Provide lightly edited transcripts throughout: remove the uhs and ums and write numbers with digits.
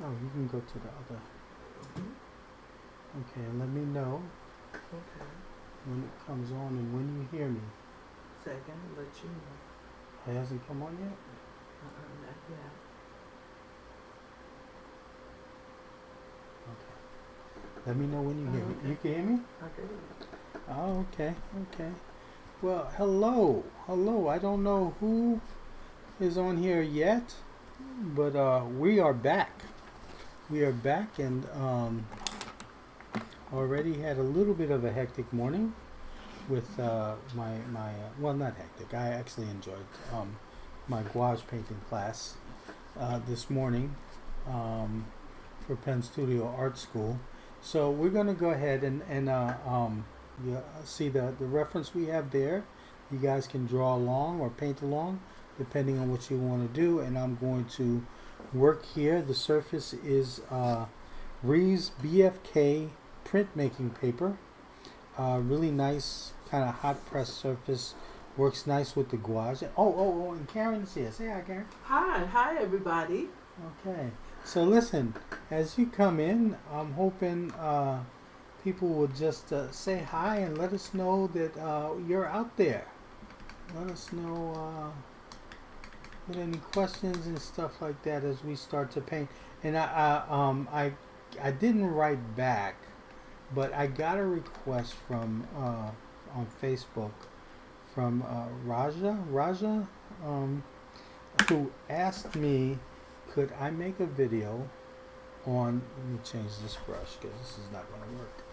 Oh, you can go to the other. Okay, and let me know Okay. when it comes on and when you hear me. Second, let you know. It hasn't come on yet? Not yet. Okay. Let me know when you hear me. Okay. You can hear me? Okay. Oh, okay, okay. Well, hello, hello. I don't know who is on here yet, but we are back. We are back, and already had a little bit of a hectic morning with my well, not hectic. I actually enjoyed my gouache painting class this morning for Penn Studio Art School. So we're going to go ahead and you see the reference we have there. You guys can draw along or paint along depending on what you want to do. And I'm going to work here. The surface is Reeves BFK printmaking paper. Really nice kind of hot press surface. Works nice with the gouache. Oh, and Karen's here. Say hi, Karen. Hi, everybody. Okay. So listen, as you come in, I'm hoping people will just say hi and let us know that you're out there. Let us know with any questions and stuff like that as we start to paint. And I didn't write back, but I got a request from on Facebook from Raja, who asked me, could I make a video on, let me change this brush because this is not going to work.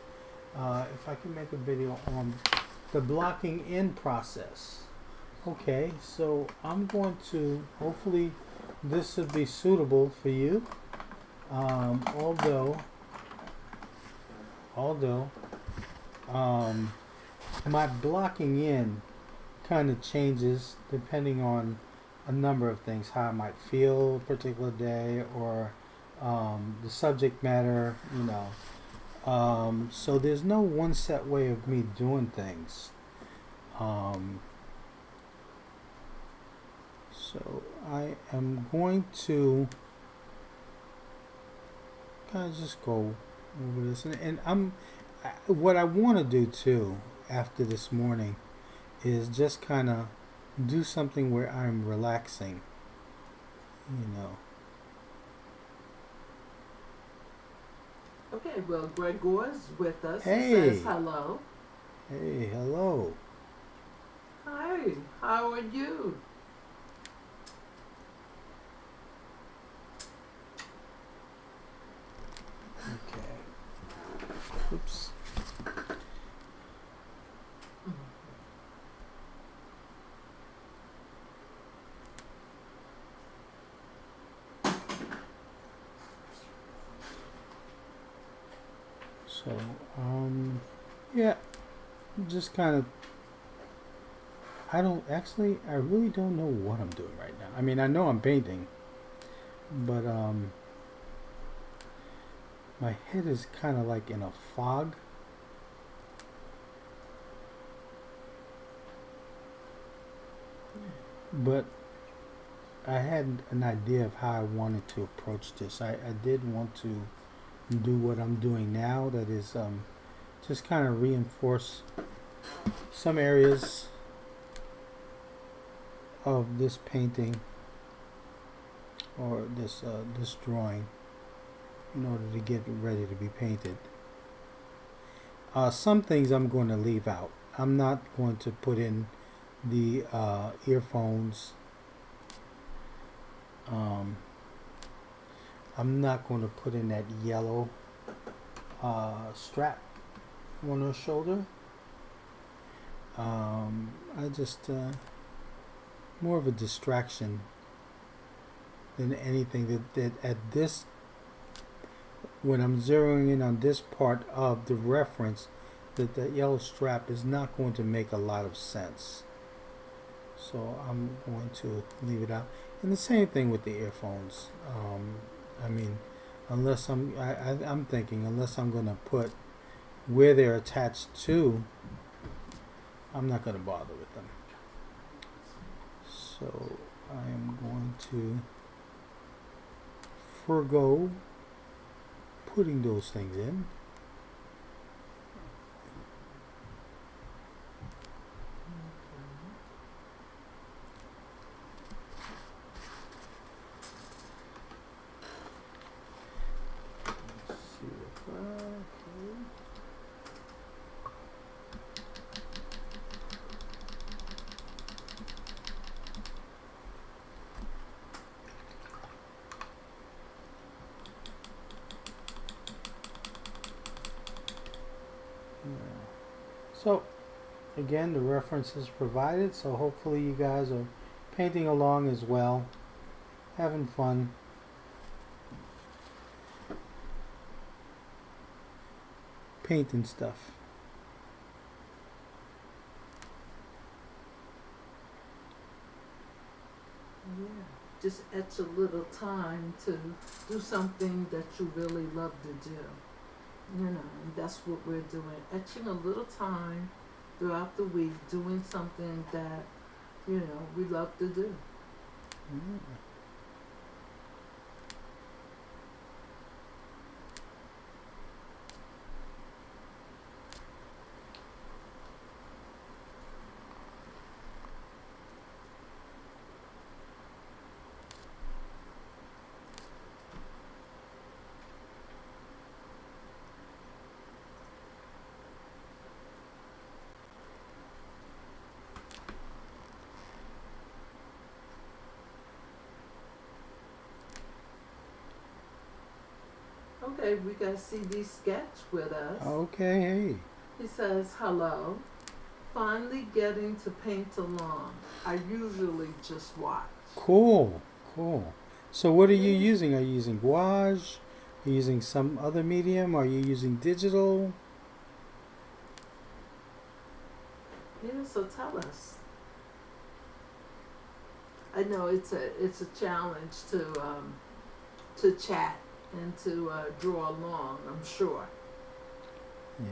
If I can make a video on the blocking in process. Okay, so I'm going to, hopefully this will be suitable for you. Although my blocking in kind of changes depending on a number of things, how I might feel a particular day, or the subject matter, you know. So there's no one set way of me doing things. So I am going to kind of just go over this, and what I want to do too after this morning is just kind of do something where I'm relaxing, you know. Okay, well, Gregor's with us. Hey. He says hello. Hey, hello. Hi, how are you? Okay. Oops. So, yeah, just kind of, I really don't know what I'm doing right now. I mean, I know I'm painting, but, my head is kind of like in a fog. But I had an idea of how I wanted to approach this. I did want to do what I'm doing now, that is just kind of reinforce some areas of this painting or this drawing in order to get ready to be painted. Some things I'm going to leave out. I'm not going to put in the earphones. I'm not going to put in that yellow strap on her shoulder. I just more of a distraction than anything that at this, when I'm zeroing in on this part of the reference, that the yellow strap is not going to make a lot of sense. So I'm going to leave it out. And the same thing with the earphones. I mean, unless I'm thinking, unless I'm going to put where they're attached to, I'm not going to bother with them. So I am going to forego putting those things in. Let's see if okay. So again, the reference is provided, so hopefully you guys are painting along as well, having fun. Painting stuff. Yeah. Just etch a little time to do something that you really love to do. You know, and that's what we're doing. Etching a little time throughout the week, doing something that, you know, we love to do. Mm. Okay, we got CD Sketch with us. Okay, hey. He says, hello. Finally getting to paint along. I usually just watch. Cool, cool. So what are you using? Are you using gouache? Are you using some other medium? Are you using digital? Yeah, so tell us. I know it's a challenge to chat and to draw along, I'm sure. Yeah.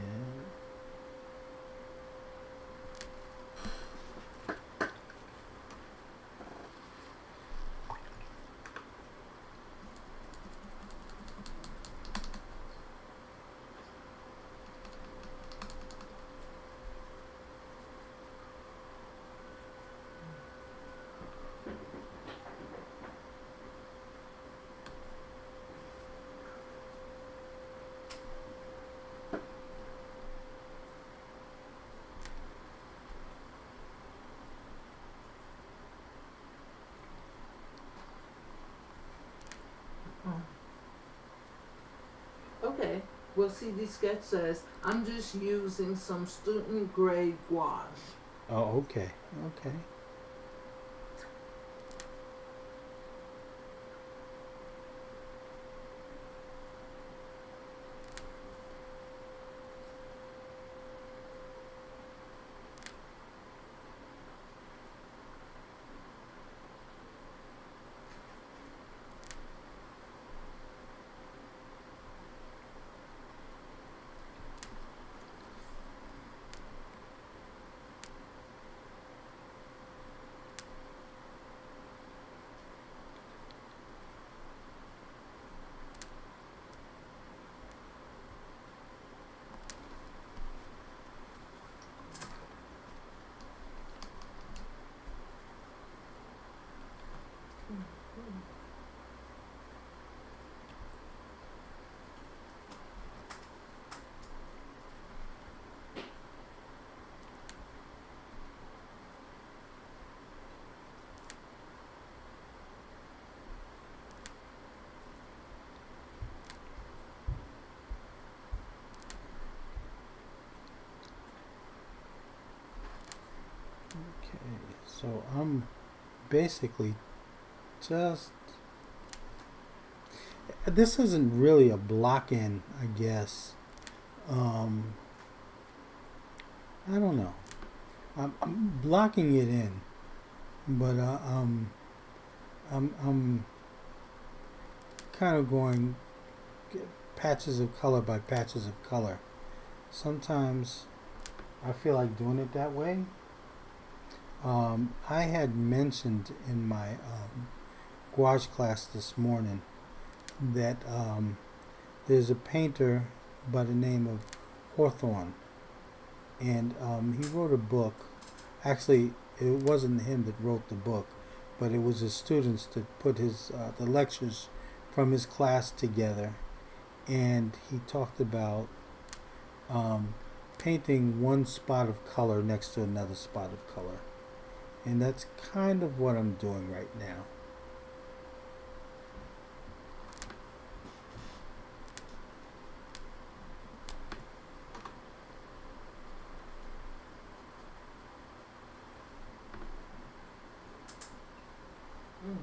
Okay, well, CD Sketch says, I'm just using some student grade gouache. Oh, okay, okay. Okay, so I'm basically just. This isn't really a block in, I guess. Um, I don't know. I'm blocking it in, but I'm kind of going patches of color by patches of color. Sometimes I feel like doing it that way. I had mentioned in my gouache class this morning that there's a painter by the name of Hawthorne, and he wrote a book. Actually, it wasn't him that wrote the book, but it was his students that put his the lectures from his class together, and he talked about um, painting one spot of color next to another spot of color, and that's kind of what I'm doing right now. Mm.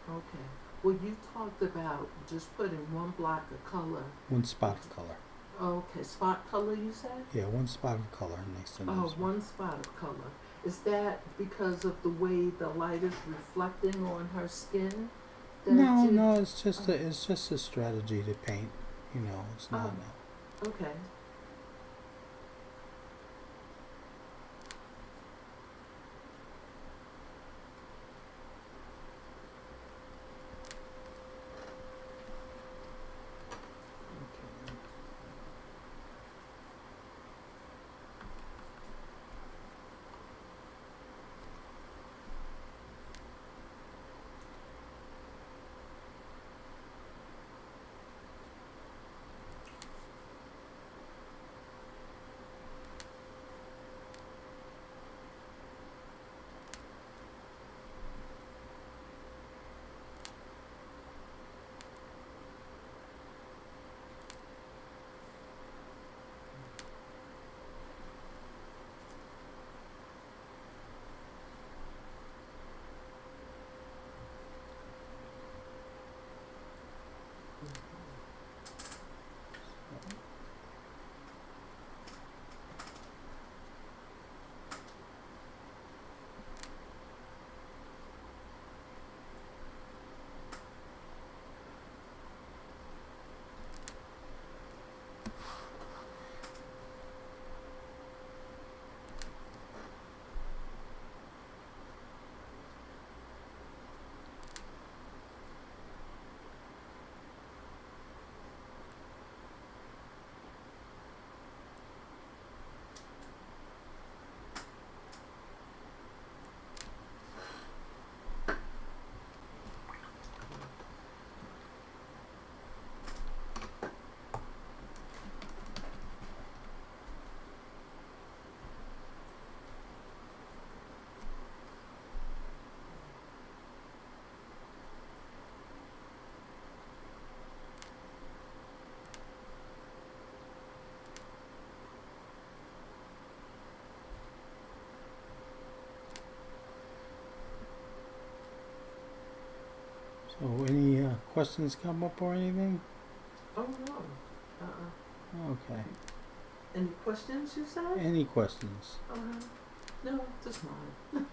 Okay. Well, you talked about just putting one block of color. One spot of color. Okay, spot color you said? Yeah, one spot of color next to another Oh, spot. one spot of color. Is that because of the way the light is reflecting on her skin? No, it's just a strategy to paint. You know, it's not. Okay. So, any questions come up or anything? Oh no. Okay. Any questions you said? Any questions? No, just mine.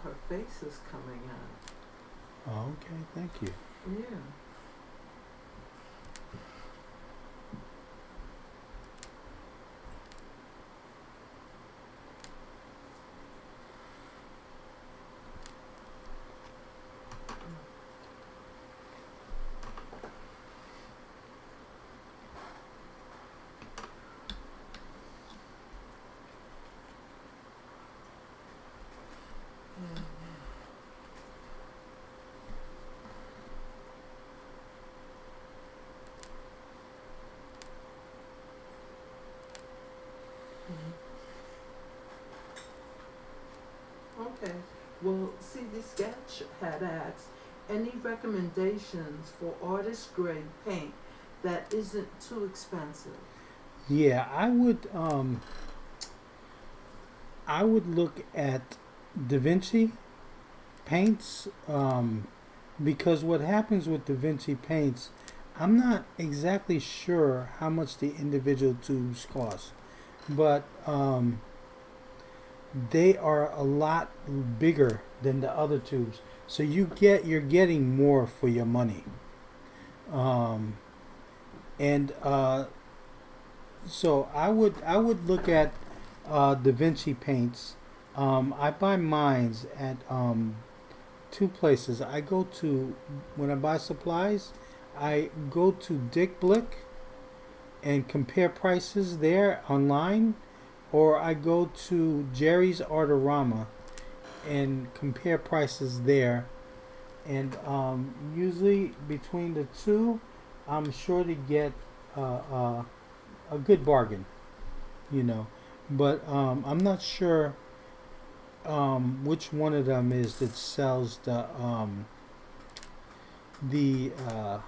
her face is coming out. Oh, okay, thank you. Yeah. Okay. Well, see, this sketch had asked, any recommendations for artist grade paint that isn't too expensive? Yeah, I would look at Da Vinci paints, because what happens with Da Vinci paints, I'm not exactly sure how much the individual tubes cost, but they are a lot bigger than the other tubes, so you're getting more for your money. Um, and So I would look at Da Vinci paints. I buy mines at two places. I go to when I buy supplies. I go to Dick Blick and compare prices there online, or I go to Jerry's Artorama and compare prices there. And usually between the two, I'm sure to get a good bargain, you know. But I'm not sure which one of them is that sells the Da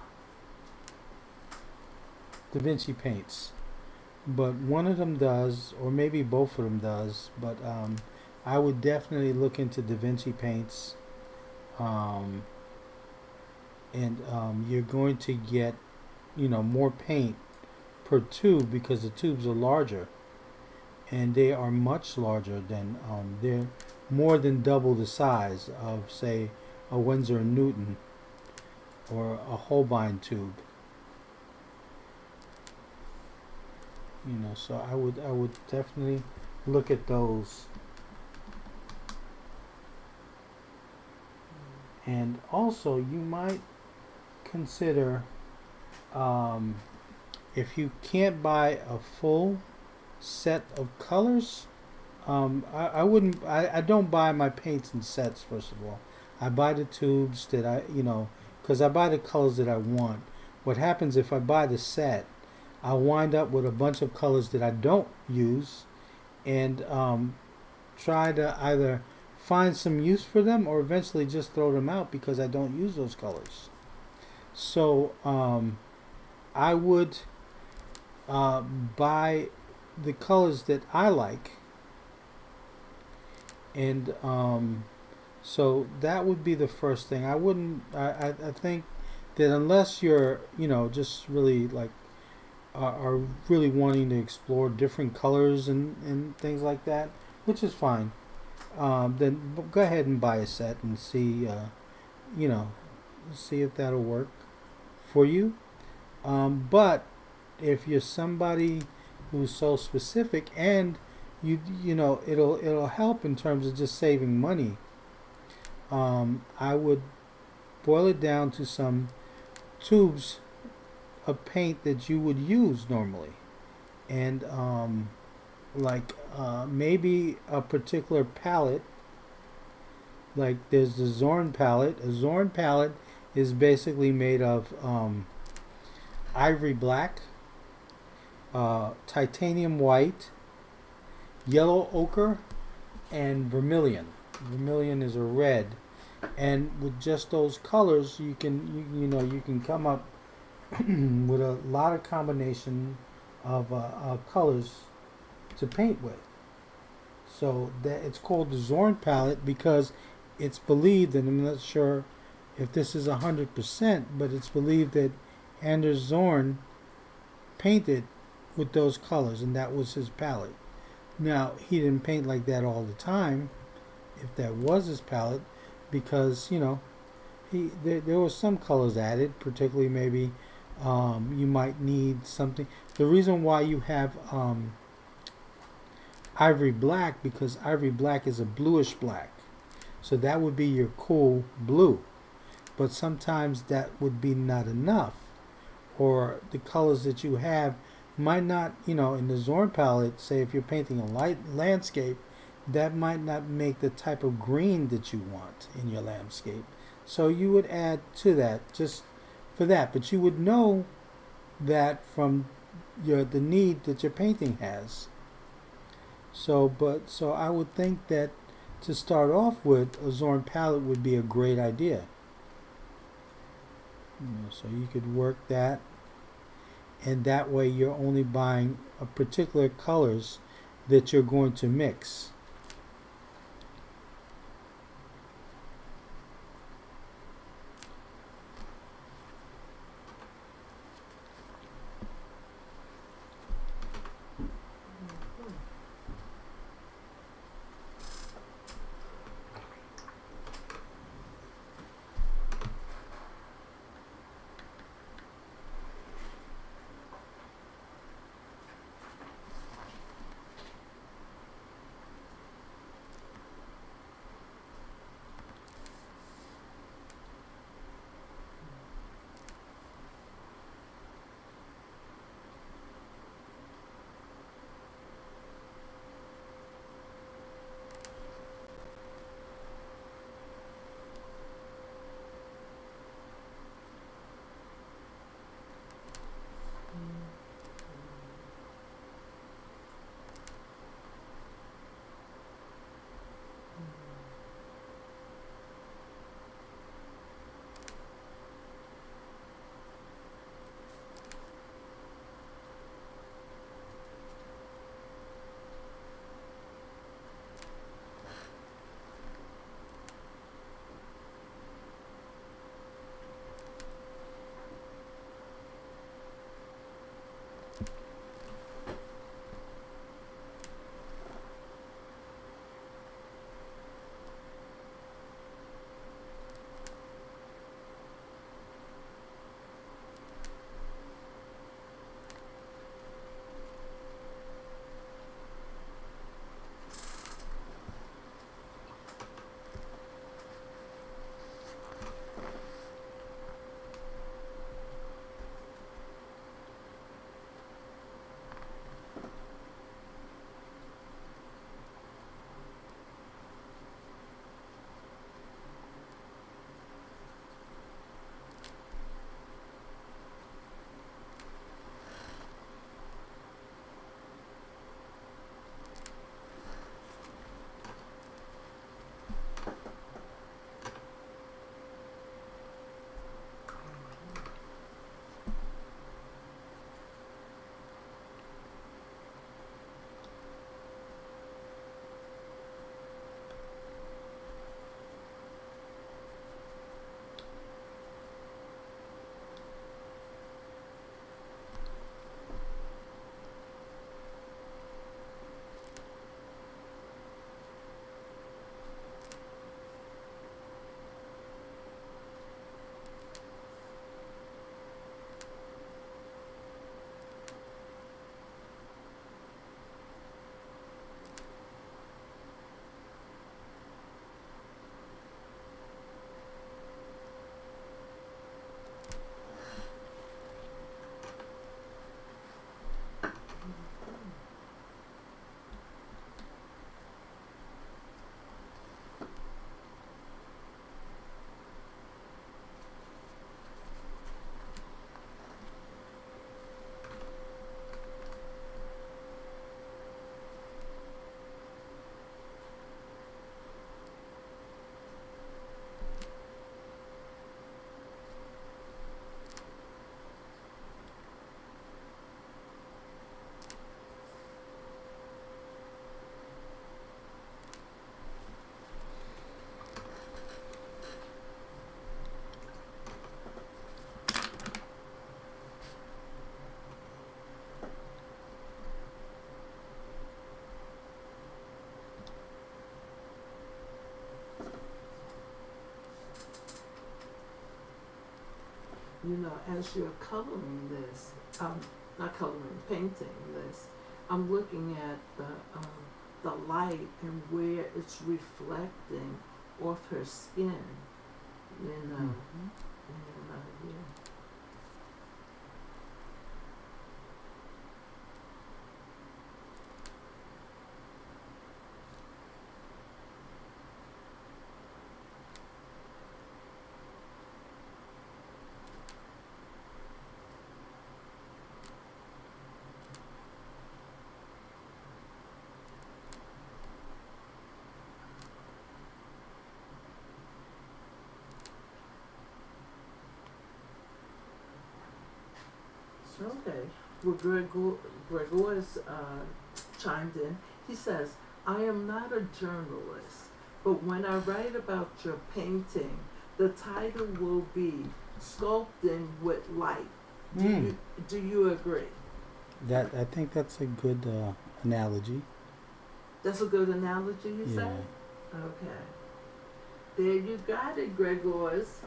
Vinci paints. But one of them does, or maybe both of them does. But I would definitely look into Da Vinci paints, um, and you're going to get, more paint per tube because the tubes are larger, and they are much larger than they're more than double the size of, say, a Winsor and Newton or a Holbein tube. So I would definitely look at those. And also you might consider, um, if you can't buy a full set of colors, I wouldn't. I don't buy my paints in sets. First of all, I buy the tubes that because I buy the colors that I want. What happens if I buy the set? I'll wind up with a bunch of colors that I don't use, and try to either find some use for them or eventually just throw them out because I don't use those colors. So I would buy the colors that I like, and so that would be the first thing. I wouldn't. I think that unless you're just really like are really wanting to explore different colors and things like that, which is fine. Then go ahead and buy a set and see, you know, see if that'll work for you. But if you're somebody who's so specific, and it'll help in terms of just saving money. I would boil it down to some tubes of paint that you would use normally, and like maybe a particular palette. Like there's the Zorn palette. A Zorn palette is basically made of ivory black, titanium white, yellow ochre, and vermilion. Vermilion is a red, and with just those colors, you can come up with a lot of combination of colors to paint with. So that it's called the Zorn palette because it's believed, and I'm not sure if this is 100%, but it's believed that Anders Zorn painted with those colors, and that was his palette. Now he didn't paint like that all the time, if that was his palette, because there were some colors added, particularly maybe you might need something. The reason why you have ivory black, because ivory black is a bluish black, so that would be your cool blue. But sometimes that would be not enough, or the colors that you have might not, in the Zorn palette, say if you're painting a light landscape, that might not make the type of green that you want in your landscape. So you would add to that just for that, but you would know that from the need that your painting has. So I would think that to start off with, a Zorn palette would be a great idea. So you could work that, and that way you're only buying a particular colors that you're going to mix. as you're coloring this, not coloring, painting this, I'm looking at the light and where it's reflecting off her skin, Mm-hmm. yeah. Okay. Well, Gregor's chimed in. He says, I am not a journalist, but when I write about your painting, the title will be Sculpting with Light. Do you agree? That I think that's a good analogy. That's a good analogy, you say? Okay. There you got it, Gregor's.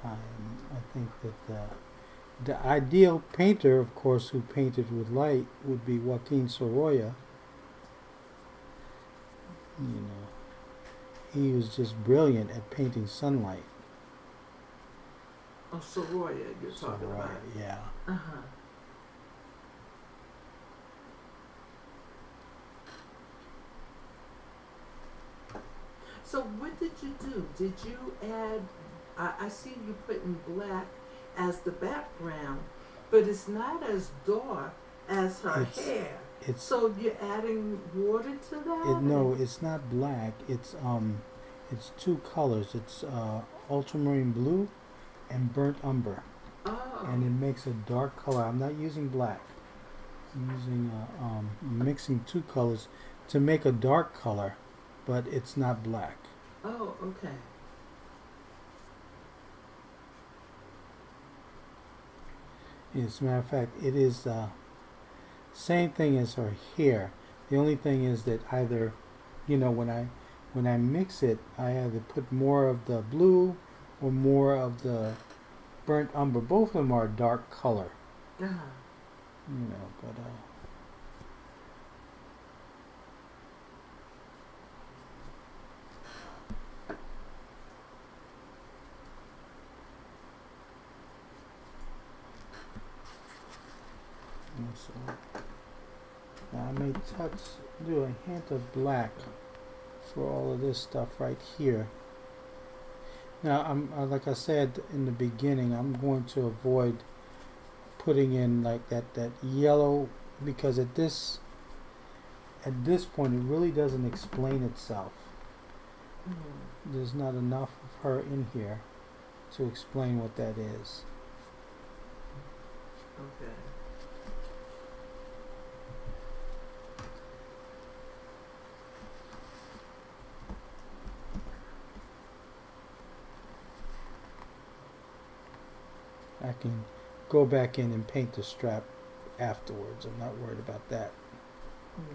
I think that the ideal painter, of course, who painted with light would be Joaquin Sorolla. He was just brilliant at painting sunlight. Oh, Sorolla, you're talking about. Yeah. Uh-huh. So what did you do? Did you add, I see you putting black as the background, but it's not as dark as her hair. So you're adding water to that? No, it's not black. It's two colors. It's ultramarine blue and burnt umber. Oh. And it makes a dark color. I'm not using black. I'm using mixing two colors to make a dark color, but it's not black. Oh, okay. As a matter of fact, it is same thing as her hair. The only thing is that either, when I mix it, I either put more of the blue or more of the burnt umber. Both of them are a dark color. Uh-huh. But so now I may do a hint of black for all of this stuff right here. Now, like I said in the beginning, I'm going to avoid putting in like that yellow, because at this point it really doesn't explain itself. Mm-hmm. There's not enough of her in here to explain what that is. Okay. I can go back in and paint the strap afterwards. I'm not worried about that. Mm-hmm.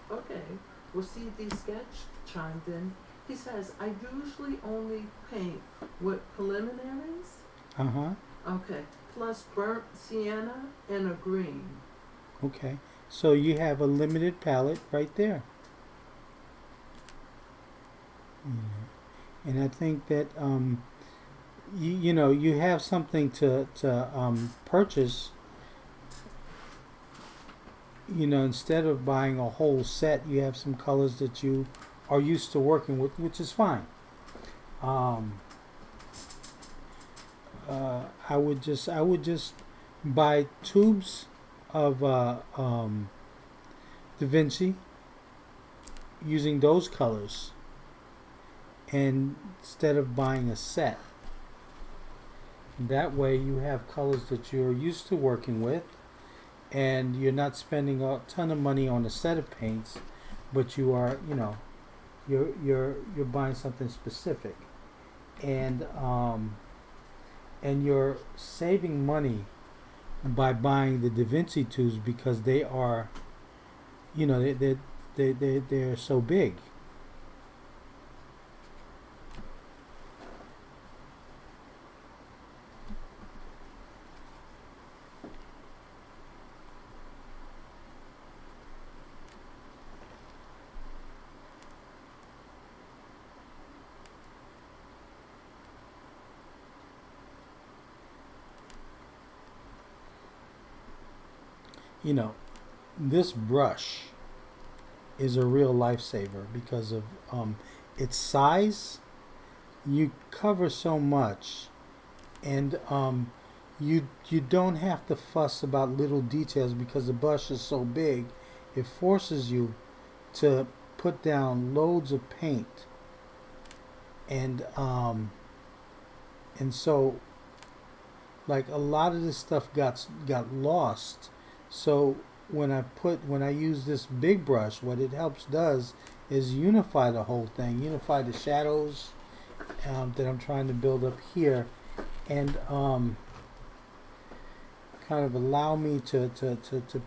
Okay. Well, see, the sketch chimed in. He says, I usually only paint with preliminaries. Uh-huh. Okay. Plus burnt sienna and a green. Okay. So you have a limited palette right there. And I think that you know you have something to purchase. You know, instead of buying a whole set, you have some colors that you are used to working with, which is fine. Um, I would just buy tubes of Da Vinci using those colors, and instead of buying a set. That way, you have colors that you're used to working with, and you're not spending a ton of money on a set of paints, but you are, you know, you're buying something specific, and you're saving money by buying the Da Vinci tubes because they are, you know, they're so big. You know, this brush is a real lifesaver because of its size. You cover so much, and you don't have to fuss about little details because the brush is so big. It forces you to put down loads of paint, and so like a lot of this stuff got lost. So when I use this big brush, what it helps does is unify the whole thing, unify the shadows that I'm trying to build up here, and kind of allow me to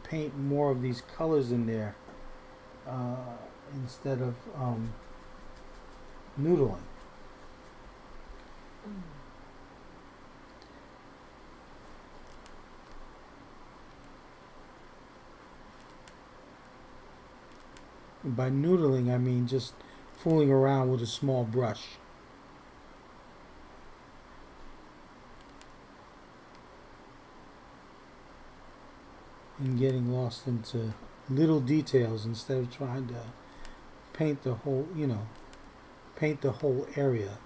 paint more of these colors in there uh, instead of noodling. Mm. By noodling, I mean just fooling around with a small brush. And getting lost into little details instead of trying to paint the whole, you know, paint the whole area.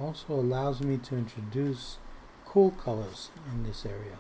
Also allows me to introduce cool colors in this area.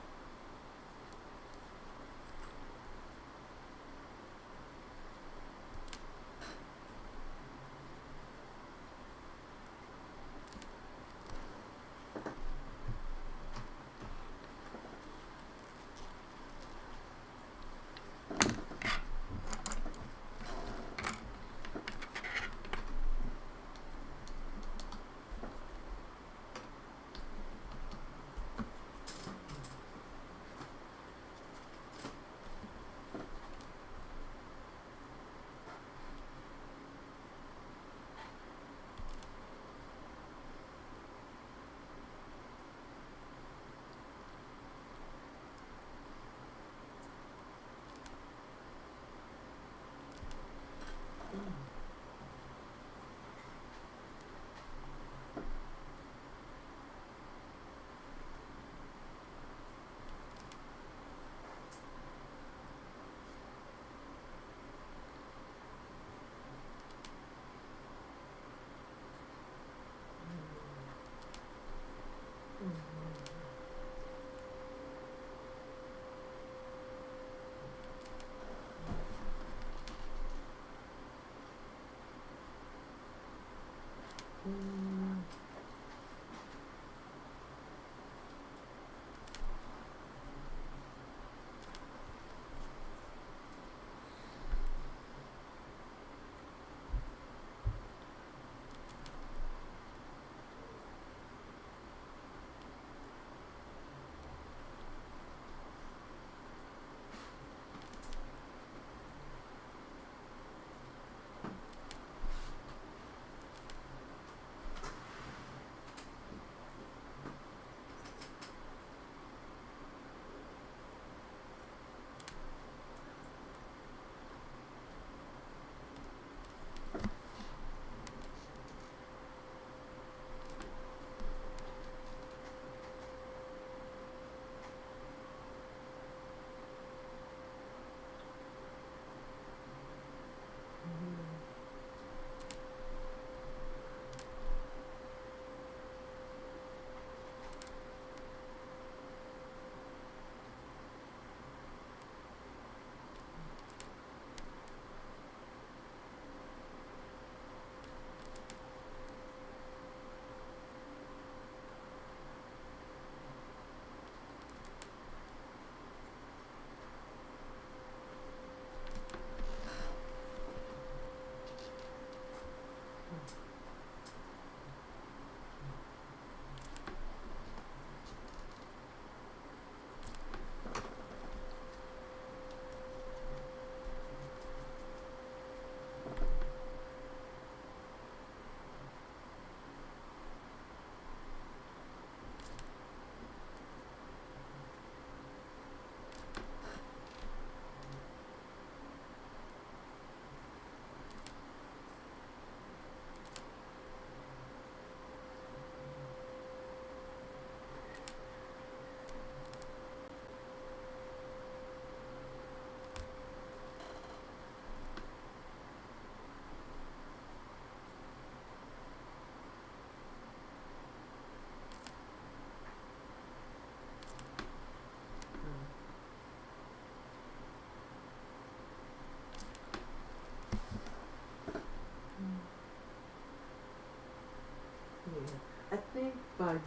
Mm.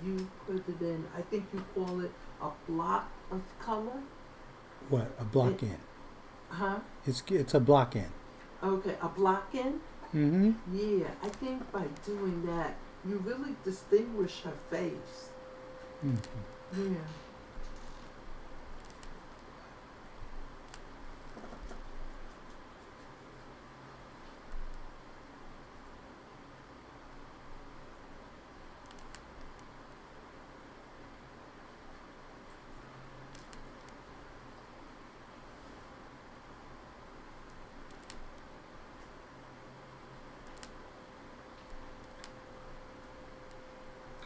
you put it in, I think you call it a block of color? What? A block in? Huh? It's a block in. Okay, a block in? Mm-hmm. Yeah, I think by doing that, you really distinguish her face. Mm-hmm. Yeah.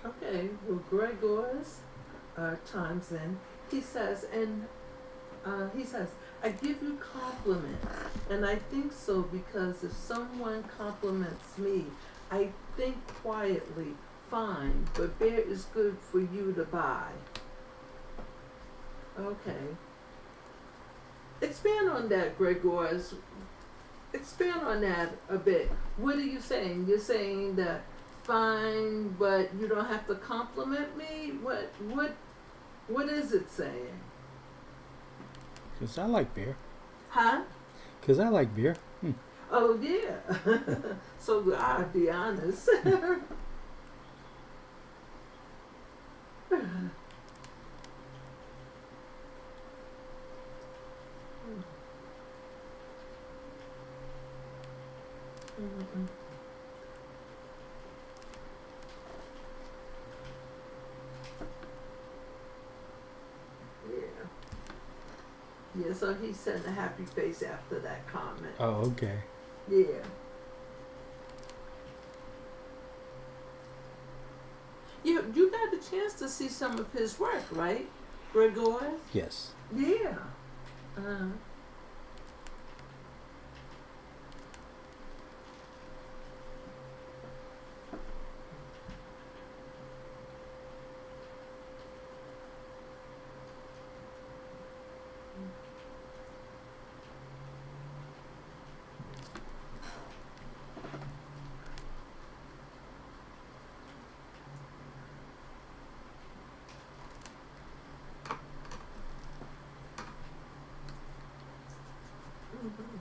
Okay, well, Gregor's chimes in. He says, I give you compliments, and I think so because if someone compliments me, I think quietly, fine, but beer is good for you to buy. Okay. Expand on that, Gregor's. Expand on that a bit. What are you saying? You're saying that fine, but you don't have to compliment me? What is it saying? Because I like beer. Huh? Because I like beer. Oh yeah. So I'll be honest. Mm-mm. Yeah. Yeah, so he sent a happy face after that comment. Oh, okay. Yeah. You got a chance to see some of his work, right, Gregor? Yes. Yeah. Uh, mhm.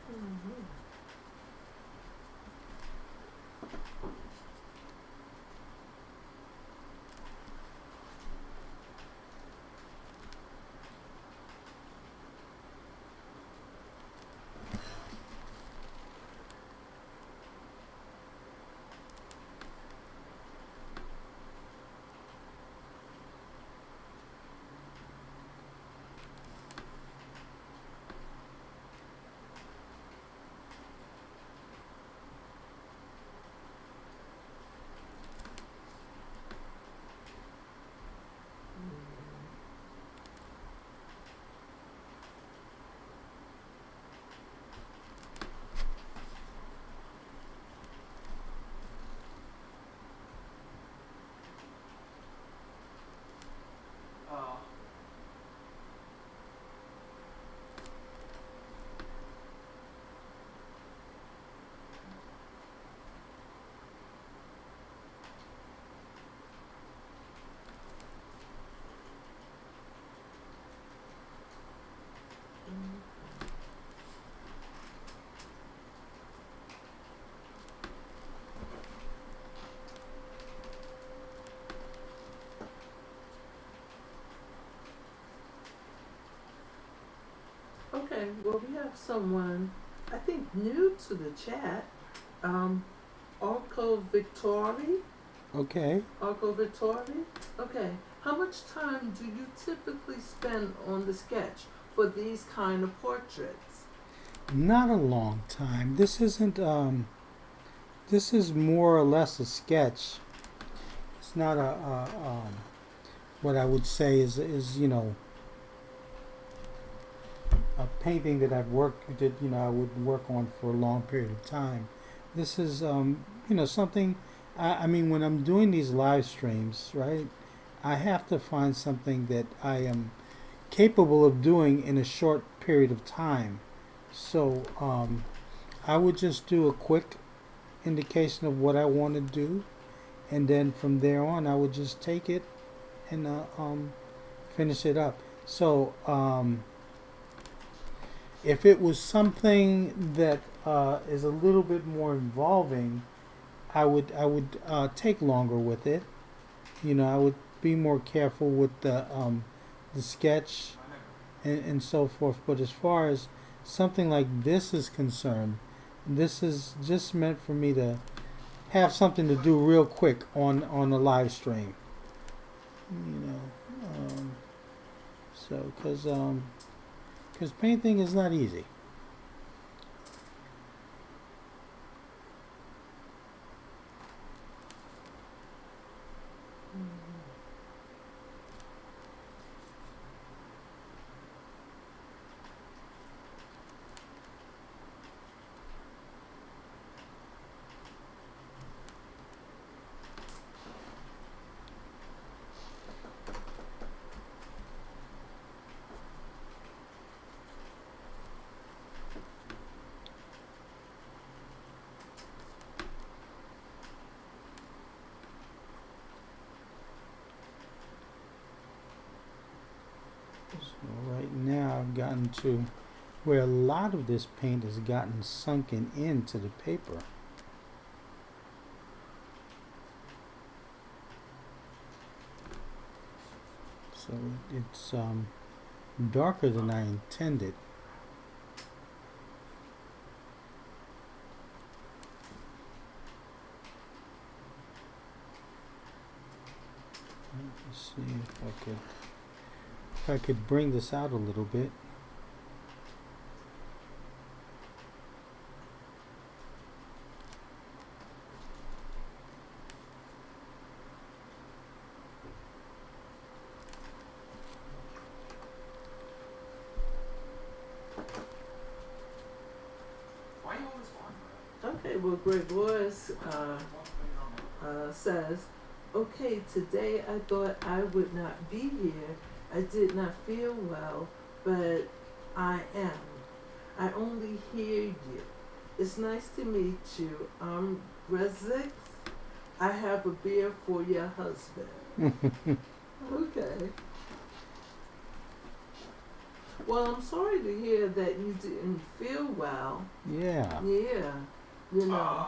Mhm. Okay, well, we have someone, I think, new to the chat. Um, Orko Victori. Okay. Orko Victori. Okay. How much time do you typically spend on the sketch for these kind of portraits? Not a long time. This isn't. This is more or less a sketch. It's not what I would say is a painting that I would work on for a long period of time. This is something. I mean, when I'm doing these live streams, right? I have to find something that I am capable of doing in a short period of time. So I would just do a quick indication of what I want to do, and then from there on, I would just take it and finish it up. So if it was something that is a little bit more involving, I would take longer with it. I would be more careful with the sketch and so forth. But as far as something like this is concerned, this is just meant for me to have something to do real quick on a live stream. So because painting is not easy. So right now I've gotten to where a lot of this paint has gotten sunken into the paper. So it's darker than I intended. Let's see if I could bring this out a little bit. Okay, well, Gregorius says, okay, today I thought I would not be here. I did not feel well, but I am. I only hear you. It's nice to meet you. I'm Rezik. I have a beer for your husband. Okay. Well, I'm sorry to hear that you didn't feel well. Yeah. Yeah. You know.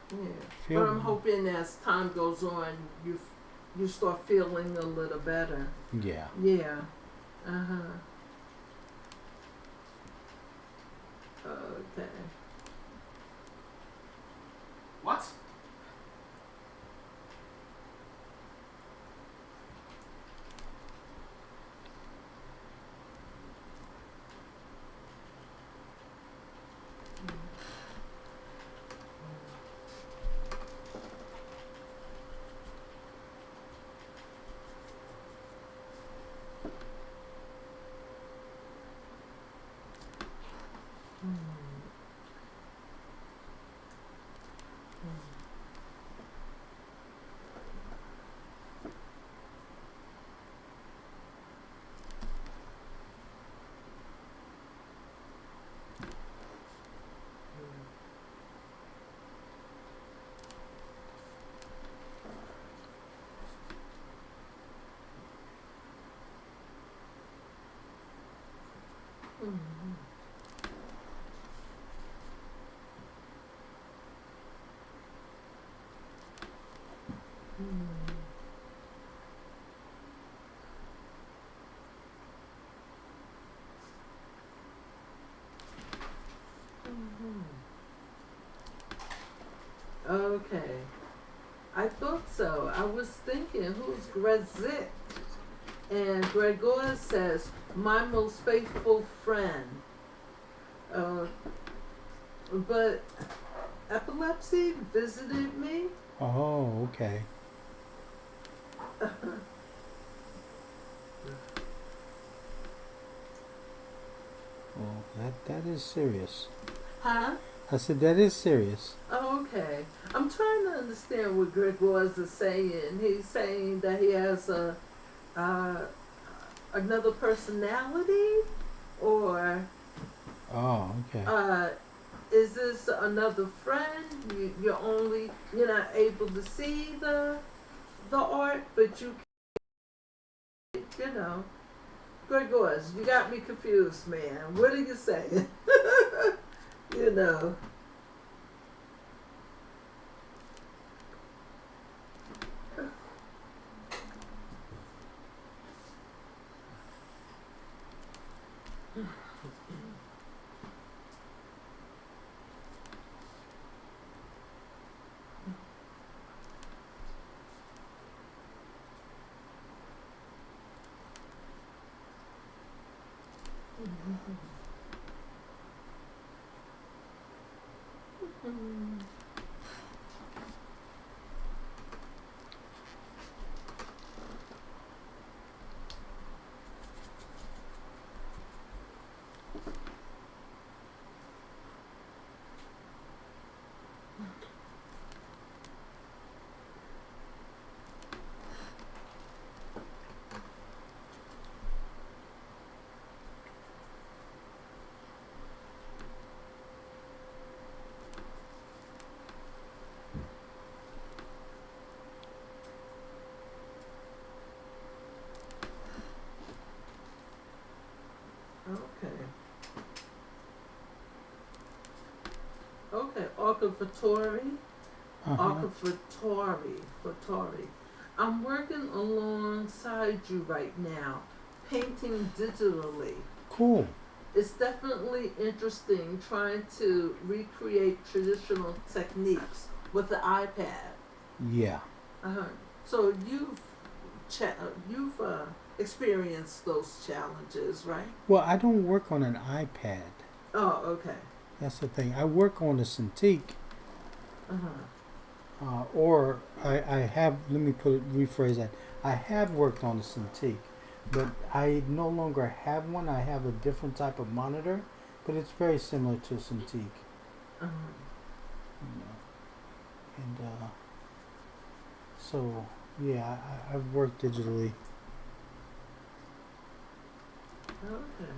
Yeah. But I'm hoping as time goes on, you start feeling a little better. Yeah. Yeah. Uh-huh. Okay. What? Okay. I thought so. I was thinking, who's Grezit? And Gregor says, my most faithful friend. But epilepsy visited me. Oh, okay. Well, that is serious. Huh? I said that is serious. Oh, okay. I'm trying to understand what Gregor is saying. He's saying that he has another personality, or Oh, okay. is this another friend? You're not able to see the art, but you know. Gregor, you got me confused, man. What are you saying? You know. Okay. Okay. Orchivatory. Orchivatory. I'm working alongside you right now, painting digitally. Cool. It's definitely interesting trying to recreate traditional techniques with the iPad. Yeah. So you've experienced those challenges, right? Well, I don't work on an iPad. Oh, okay. That's the thing. I work on the Cintiq, Uh-huh. or I have. Let me rephrase that. I have worked on the Cintiq, but I no longer have one. I have a different type of monitor, but it's very similar to a Cintiq. Uh-huh. You know. And so yeah, I've worked digitally. Okay.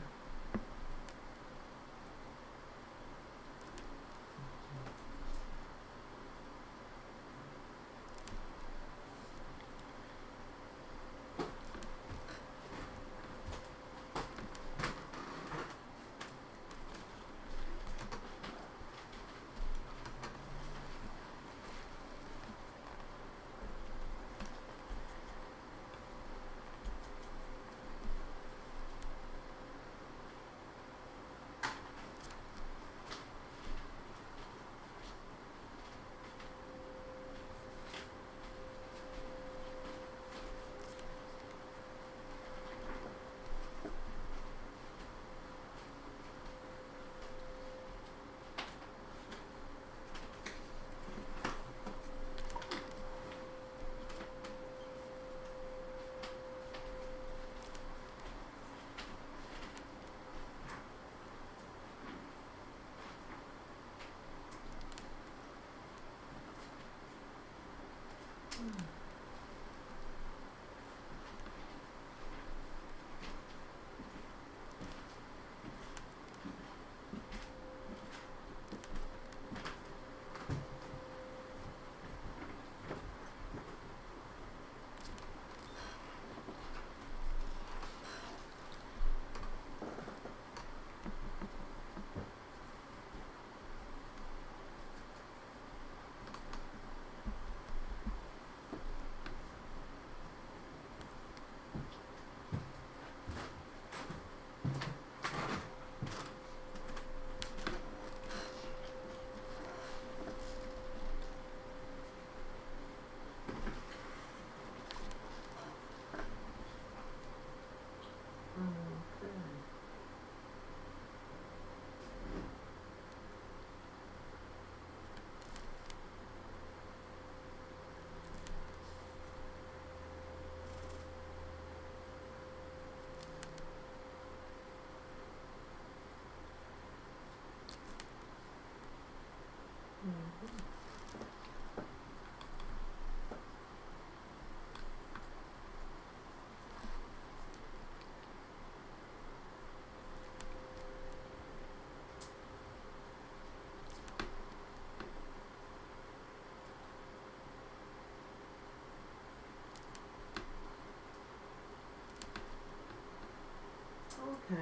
Okay.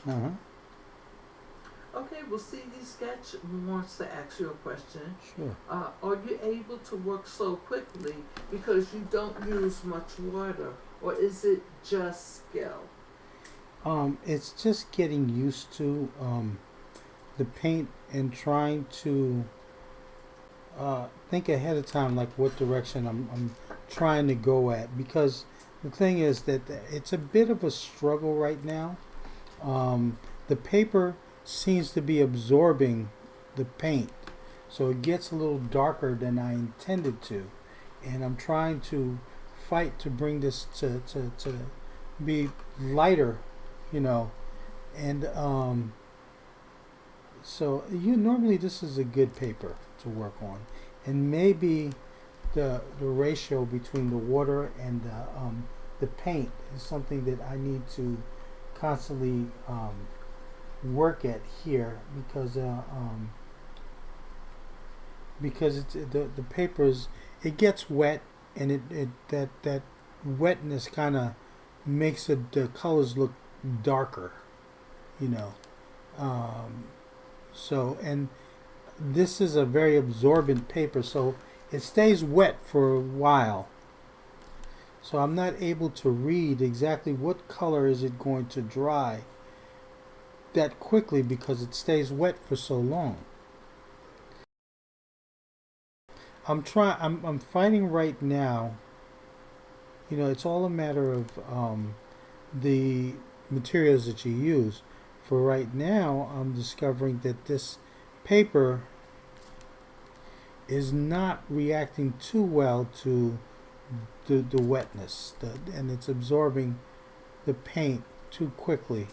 Uh-huh. Okay, well, CD Sketch wants to ask you a question. Sure. Are you able to work so quickly because you don't use much water, or is it just skill? It's just getting used to the paint and trying to think ahead of time, like what direction I'm trying to go at. Because the thing is that it's a bit of a struggle right now. The paper seems to be absorbing the paint, so it gets a little darker than I intended to, and I'm trying to fight to bring this to be lighter, you know, and so you normally this is a good paper to work on, and maybe the ratio between the water and the paint is something that I need to constantly work at here because it's the papers it gets wet and it that wetness kind of makes the colors look darker, you know. Um, so and this is a very absorbent paper, so it stays wet for a while. So I'm not able to read exactly what color is it going to dry that quickly because it stays wet for so long. I'm finding right now, you know, it's all a matter of the materials that you use. For right now, I'm discovering that this paper is not reacting too well to the wetness, and it's absorbing the paint too quickly.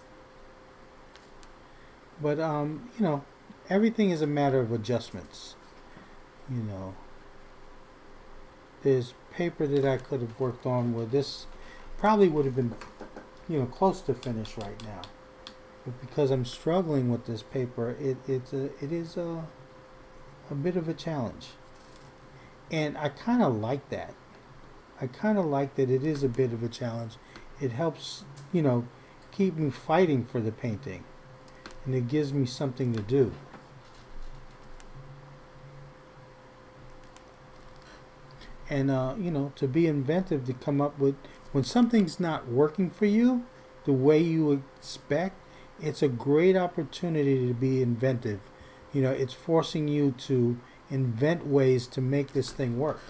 But you know, everything is a matter of adjustments. You know, there's paper that I could have worked on where this probably would have been, you know, close to finish right now. But because I'm struggling with this paper, it is a bit of a challenge. And I kind of like that. I kind of like that it is a bit of a challenge. It helps, you know, keep me fighting for the painting. And it gives me something to do. And, you know, to be inventive, to come up with, when something's not working for you the way you expect, it's a great opportunity to be inventive. You know, it's forcing you to invent ways to make this thing work.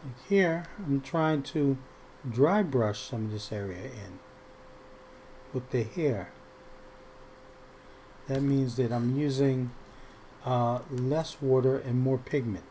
Like here, I'm trying to dry brush some of this area in with the hair. That means that I'm using less water and more pigment.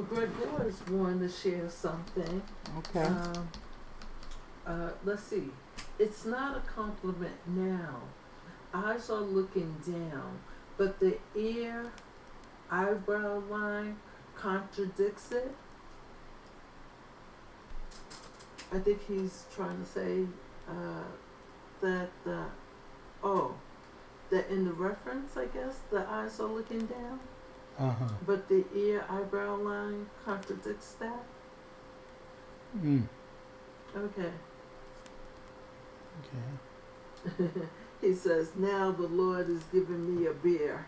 Gregor's wanting to share something. Okay. Let's see. It's not a compliment now. Eyes are looking down, but the ear eyebrow line contradicts it. I think he's trying to say that that in the reference, I guess, the eyes are looking down, but the ear eyebrow line contradicts that. Okay. Okay. He says, now the Lord is giving me a beer.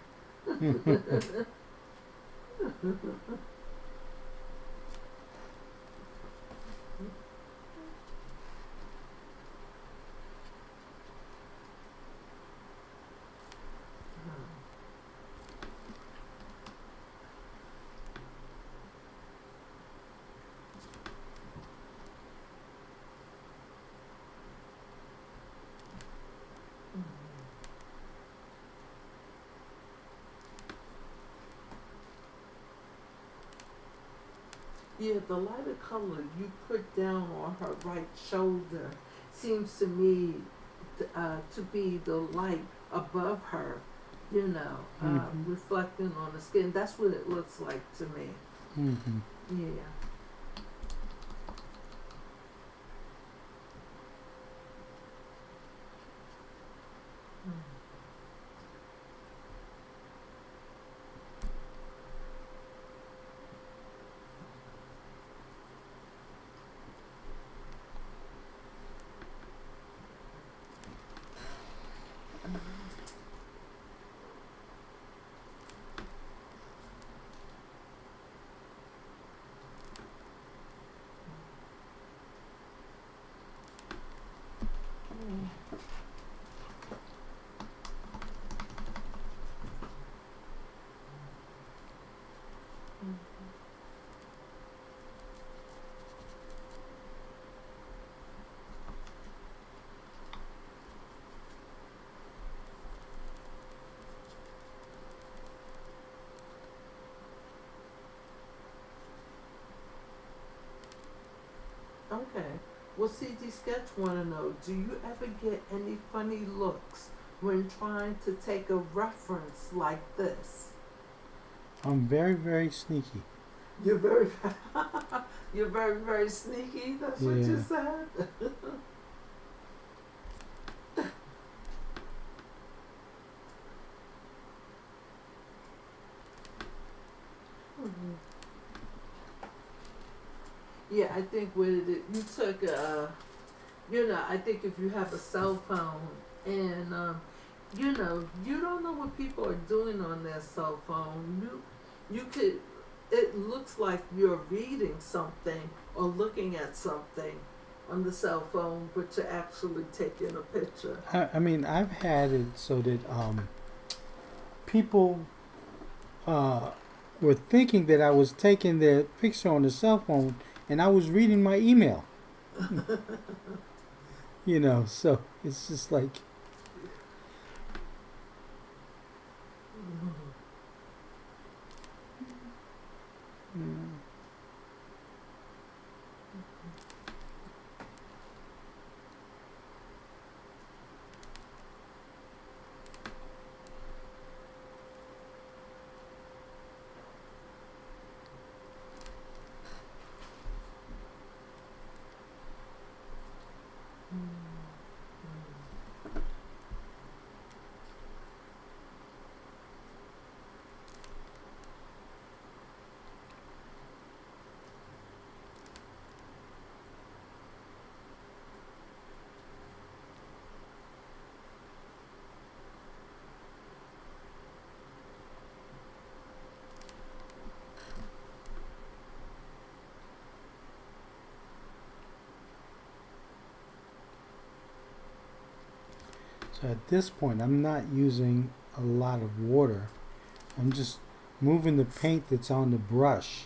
Yeah, the lighter color you put down on her right shoulder seems to me to be the light above her, reflecting on the skin. That's what it looks like to me. Yeah. Okay. Well, CD Sketch want to know, do you ever get any funny looks when trying to take a reference like this? I'm very, very sneaky. You're very, you're very, very sneaky. That's what you said. Yeah, I think with it, you took I think if you have a cell phone and, you don't know what people are doing on their cell phone. You could, it looks like you're reading something or looking at something on the cell phone, but you're actually taking a picture. I mean, I've had it so that people were thinking that I was taking their picture on the cell phone and I was reading my email. So it's just like. So at this point, I'm not using a lot of water. I'm just moving the paint that's on the brush.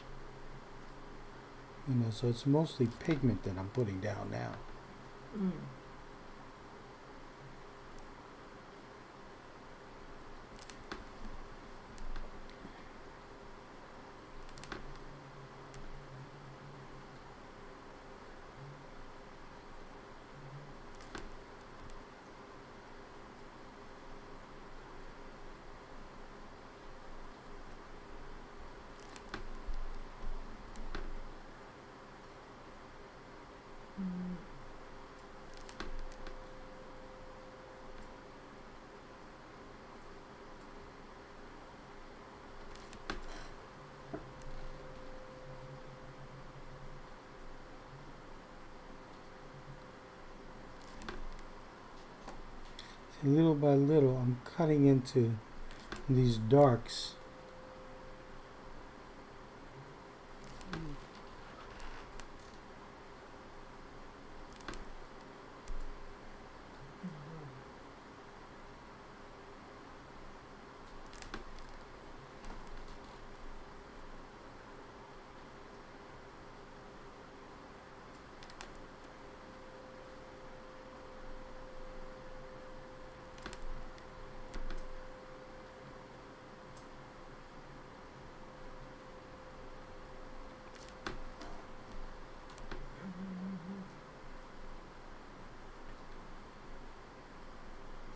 So it's mostly pigment that I'm putting down now. little by little, I'm cutting into these darks.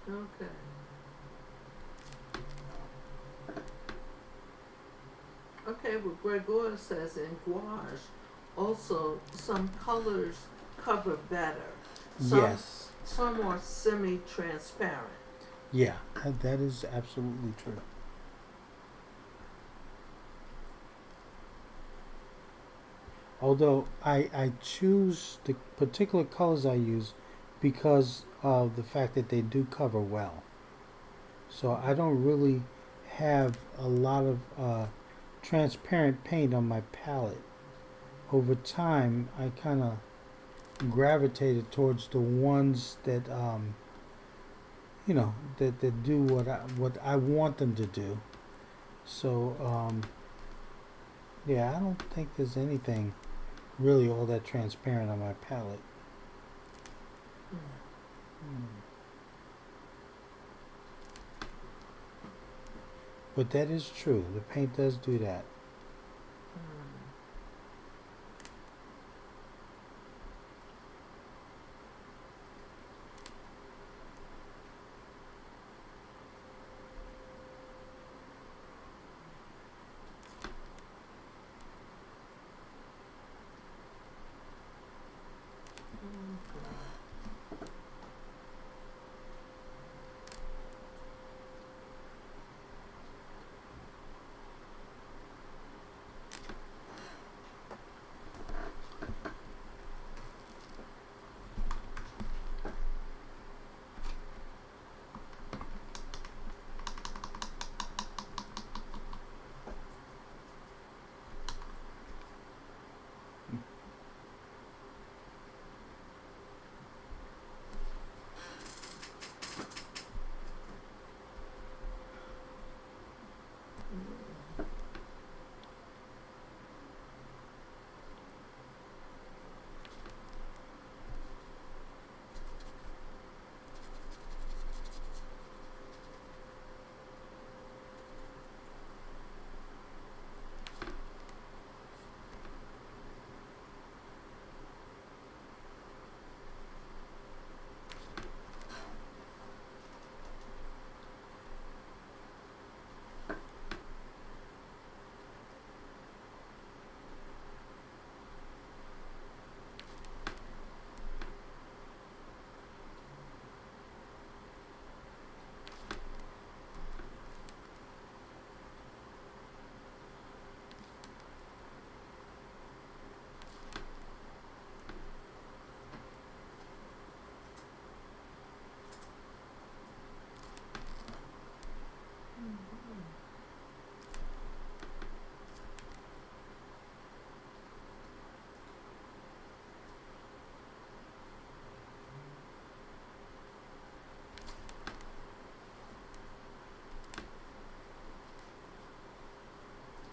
Okay. Okay, well, Gregor says in gouache, also some colors cover better. Some, Yes. some are semi-transparent. Yeah, that is absolutely true. Although I choose the particular colors I use because of the fact that they do cover well. So I don't really have a lot of transparent paint on my palette. Over time, I kind of gravitated towards the ones that that do what I want them to do. So yeah, I don't think there's anything really all that transparent on my palette. Mm. But that is true. The paint does do that.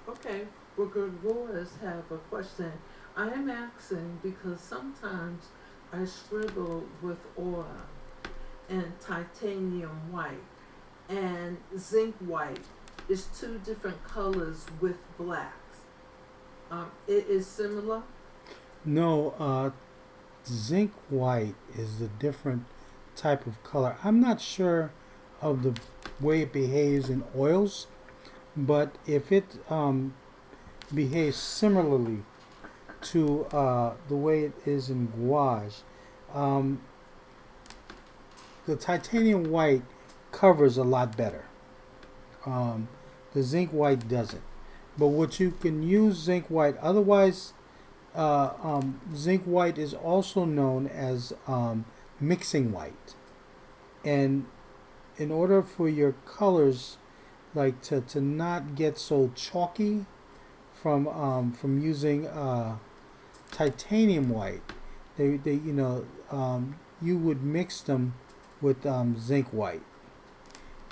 Okay, well, Gregor's have a question. I am asking because sometimes I scribble with oil and titanium white and zinc white is two different colors with blacks. It is similar. No, zinc white is a different type of color. I'm not sure of the way it behaves in oils, but if it behaves similarly to the way it is in gouache, um, the titanium white covers a lot better. Um, the zinc white doesn't. But what you can use zinc white, otherwise, zinc white is also known as mixing white. And in order for your colors like to not get so chalky from using titanium white, they you would mix them with zinc white,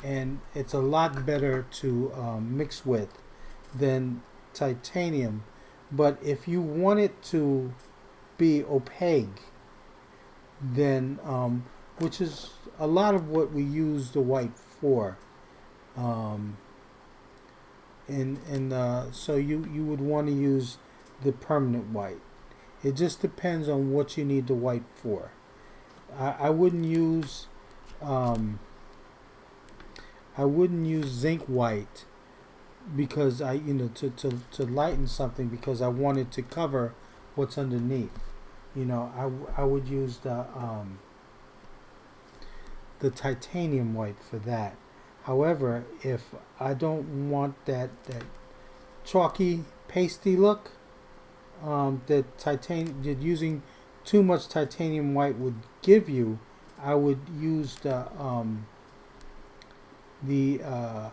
and it's a lot better to mix with than titanium. But if you want it to be opaque, then which is a lot of what we use the white for. Um, and so you would want to use the permanent white. It just depends on what you need the white for. I wouldn't use um, I wouldn't use zinc white because to lighten something because I wanted to cover what's underneath. I would use the titanium white for that. However, if I don't want that chalky, pasty look, that using too much titanium white would give you, I would use the the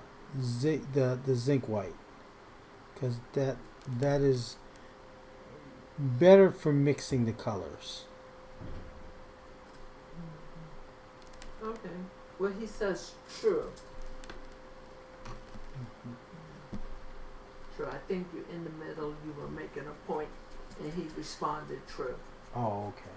zinc white because that is better for mixing the colors. Okay. Well, he says true. True. I think you in the middle. You were making a point, and he responded true. Oh, okay.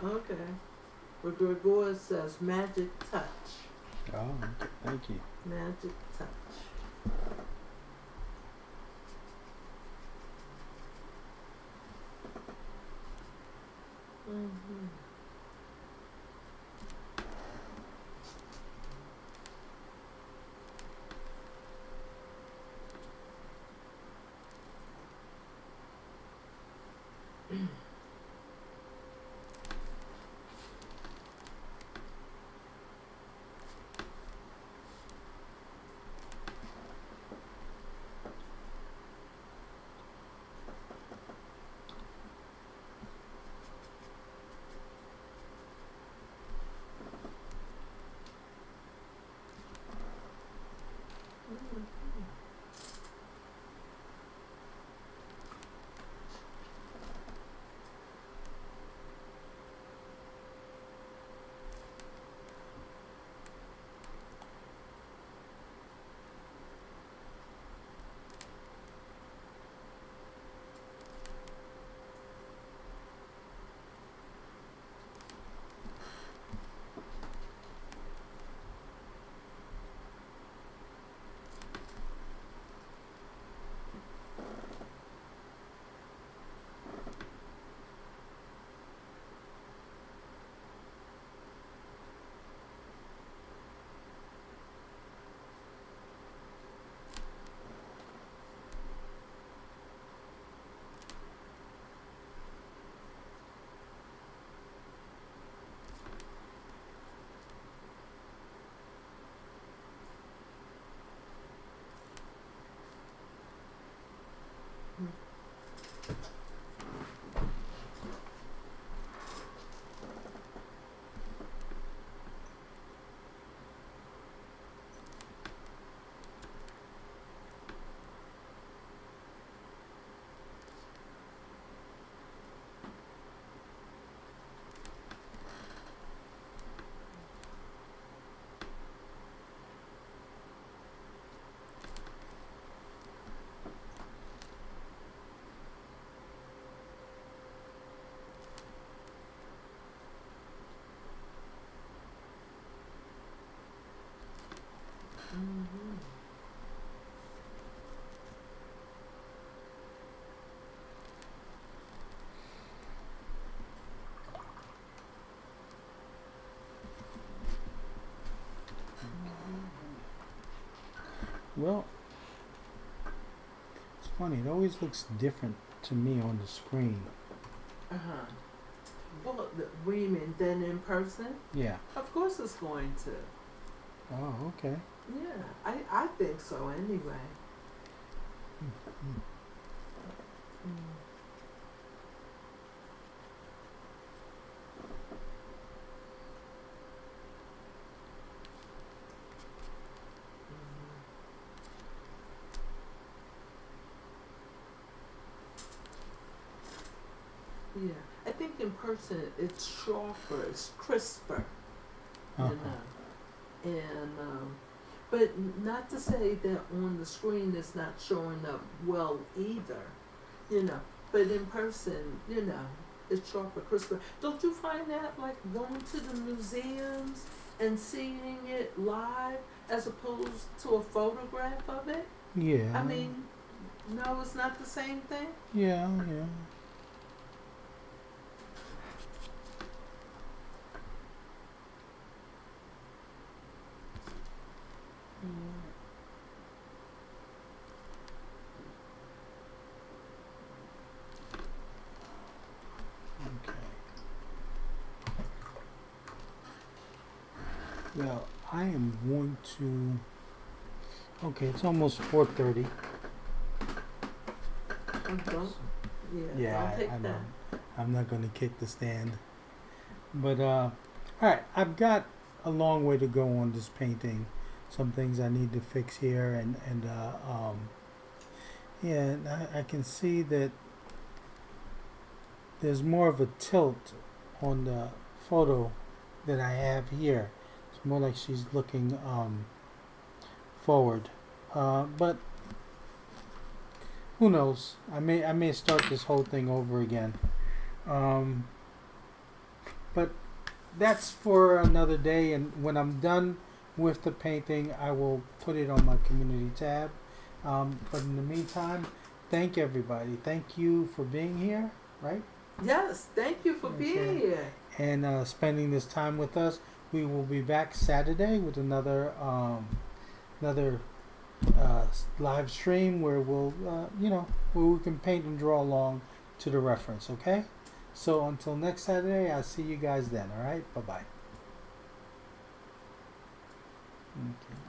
Okay. But Gregor says magic touch. Oh, okay. Thank you. Magic touch. Mm-hmm. Mm-hmm. Well, it's funny. It always looks different to me on the screen. Uh-huh. Well, what do you mean? Then in person? Yeah. Of course it's going to. Oh, okay. Yeah, I think so anyway. Mm-hmm. Mm. Yeah, I think in person it's sharper, it's crisper, you Uh-huh. know. And but not to say that on the screen it's not showing up well either, you know. But in person, you know, it's sharper, crisper. Don't you find that like going to the museums and seeing it live as opposed to a photograph of it? Yeah. I mean, no, it's not the same thing. Yeah, yeah. Okay. Well, I am going to. Okay, it's almost 4:30. Don't, Yeah, don't take I know. that. I'm not going to kick the stand. But all right, I've got a long way to go on this painting. Some things I need to fix here, and yeah, and I can see that there's more of a tilt on the photo that I have here. It's more like she's looking forward. But who knows? I may start this whole thing over again. But that's for another day. And when I'm done with the painting, I will put it on my community tab. But in the meantime, thank everybody. Thank you for being here, right? Yes, thank you for being here. And spending this time with us. We will be back Saturday with another live stream where we'll where we can paint and draw along to the reference. Okay. So until next Saturday, I'll see you guys then. All right. Bye bye. Okay.